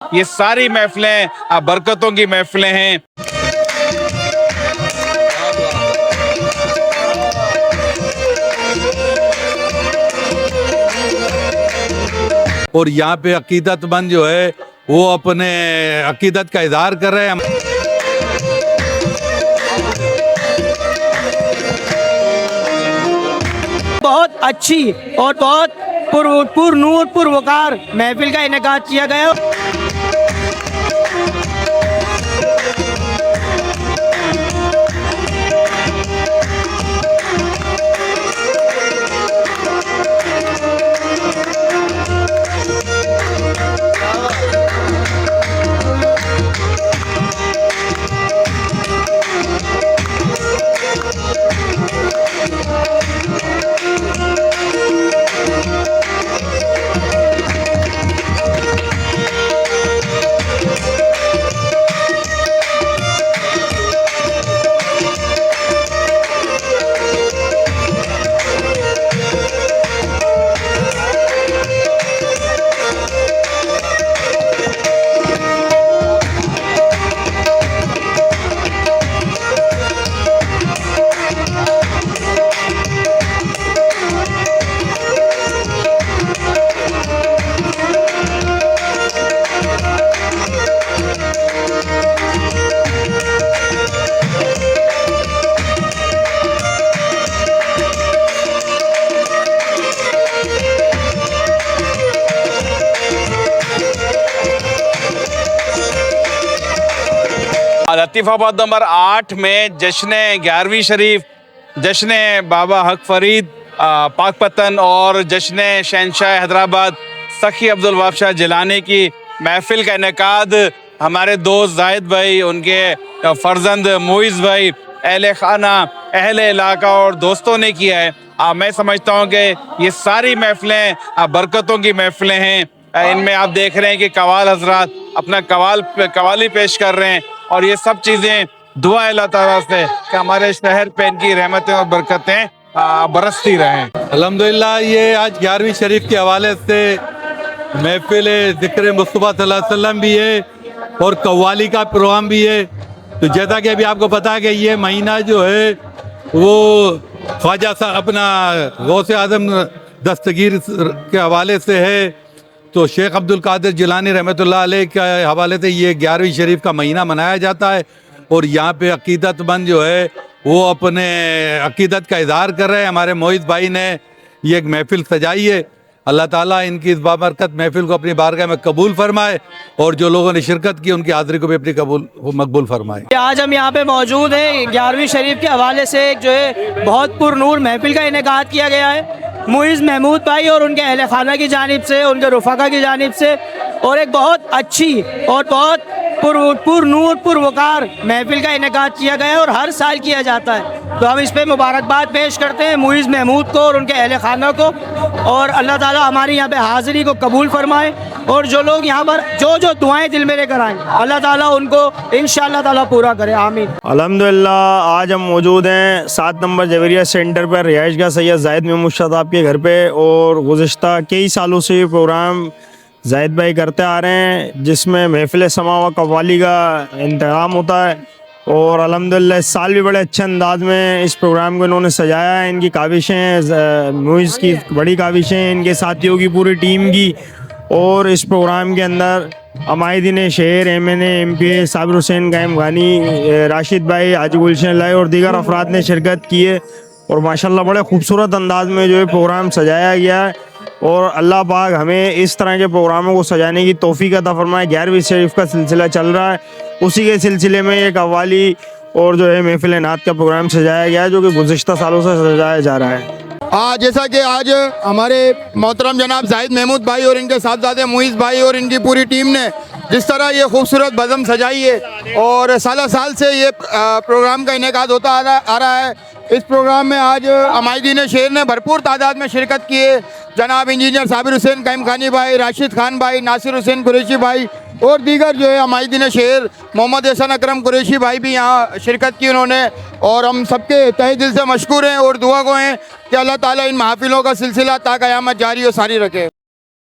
ये सारी महफिलें बरकतों की महफिलें हैं। और यहाँ पे अकीदतमंद जो है वो अपने अकीदत का इजहार कर रहे हैं। बहुत अच्छी और बहुत पुरनूर पुरवकार महफिल का इनेकाद किया गया। लतीफ़ाबाद नंबर 8 में जश्न 11वीं शरीफ, जश्न बाबा हक फरीद पाकपतन और जश्न शहनशाह हैदराबाद सखी अब्दुल वहाब शाह जिलानी की महफिल का इनेकाद हमारे दोस्त जाहिद भाई, उनके फर्जंद मुइज़ भाई, अहले खाना, अहले इलाका और दोस्तों ने किया है। मैं समझता हूँ कि ये सारी महफिलें बरकतों की महफिलें हैं। इनमें आप देख रहे हैं कि कवाल हजरात अपना कवाली पेश कर रहे हैं और ये सब चीज़ें दुआ अल्लाह ताला से कि हमारे शहर पे इनकी रहमतें और बरकतें बरसती रहें। अल्हम्दुलिल्लाह ये आज 11वीं शरीफ के हवाले से महफिल ज़िक्र मुस्तफ़ा सल्लल्लाहु अलैहि वसल्लम भी है और कव्वाली का प्रोग्राम भी है। तो जैसा कि अभी आपको पता है कि ये महीना जो है वो ख्वाजा साहब अपना गौसे आज़म दस्तगीर के हवाले से है। तो शेख अब्दुल कादिर जिलानी रहमतुल्लाह अलैह के हवाले से ये 11वीं शरीफ का महीना मनाया जाता है और यहाँ पे अकीदतमंद जो है वो अपने अकीदत का इजहार कर रहे हैं। हमारे मोइज़ भाई ने ये एक महफिल सजाई है। अल्लाह ताला इनकी इस बाबरकत महफिल को अपनी बारगाह में कबूल फरमाए और जो लोगों ने शिरकत की उनकी हाज़िरी को भी अपनी मकबूल फरमाए। आज हम यहाँ पे मौजूद हैं 11वीं शरीफ के हवाले से जो है बहुत पुरनूर महफिल का इनेकाद किया गया है मुइज़ महमूद भाई और उनके अहले खाना की जानिब से, उनके रुफ़ाका की जानिब से, और एक बहुत अच्छी और बहुत पुरनूर पुरवकार महफिल का इनेकाद किया गया है और हर साल किया जाता है। तो हम इस पर मुबारकबाद पेश करते हैं मुइज़ महमूद को और उनके अहले खाना को, और अल्लाह ताला हमारी यहाँ पे हाज़िरी को कबूल फरमाए और जो लोग यहाँ पर जो दुआएं दिल में लेकर आएँ अल्लाह ताला उनको इंशाअल्लाह ताला पूरा करे, आमीन। अल्हम्दुलिल्लाह आज हम मौजूद हैं 7 नंबर जवेरिया सेंटर पर रिहाइशगाह सैयद जाहिद महमूद शाह साहब के घर पे और गुज़िश्ता कई सालों से ये प्रोग्राम जाहिद भाई करते आ रहे हैं जिसमें महफिल समा व कव्वाली का इंतज़ाम होता है और अल्हम्दुलिल्लाह इस साल भी बड़े अच्छे अंदाज में इस प्रोग्राम को इन्होंने सजाया है। इनकी काविशें, मुइज़ की बड़ी काविशें, इनके साथियों की पूरी टीम की, और इस प्रोग्राम के अंदर अमायदीन शहर MNA MPA साबिर हुसैन कायम गानी, राशिद भाई, हाजी गुलशन लाई और दीगर अफराद ने शिरकत की है और माशाल्लाह बड़े खूबसूरत अंदाज में जो है प्रोग्राम सजाया गया है। और अल्लाह पाक हमें इस तरह के प्रोग्रामों को सजाने की तौफीक अता फरमाए। 11वीं शरीफ का सिलसिला चल रहा है, उसी के सिलसिले में ये कव्वाली और जो है महफिल नात का प्रोग्राम सजाया गया है जो कि गुज़िश्ता सालों से सजाया जा रहा है। जैसा कि आज हमारे मोहतरम जनाब जाहिद महमूद भाई और इनके साहबजादे मुइज़ भाई और इनकी पूरी टीम ने जिस तरह ये खूबसूरत बज़म सजाई है और साल से ये प्रोग्राम का इनेकाद होता आ रहा है। इस प्रोग्राम में आज अमायदीन शहर ने भरपूर तादाद में शिरकत की है। जनाब इंजीनियर साबिर हुसैन कायम खानी भाई, राशिद खान भाई, नासिर हुसैन कुरैशी भाई और दीगर जो है अमायदीन शहर, मोहम्मद हसन अकरम कुरैशी भाई भी यहाँ शिरकत की उन्होंने, और हम सबके तहे दिल से मशकूर हैं और दुआ गो हैं कि अल्लाह ताला इन महफिलों का सिलसिला ता क़यामत जारी और सारी रखे।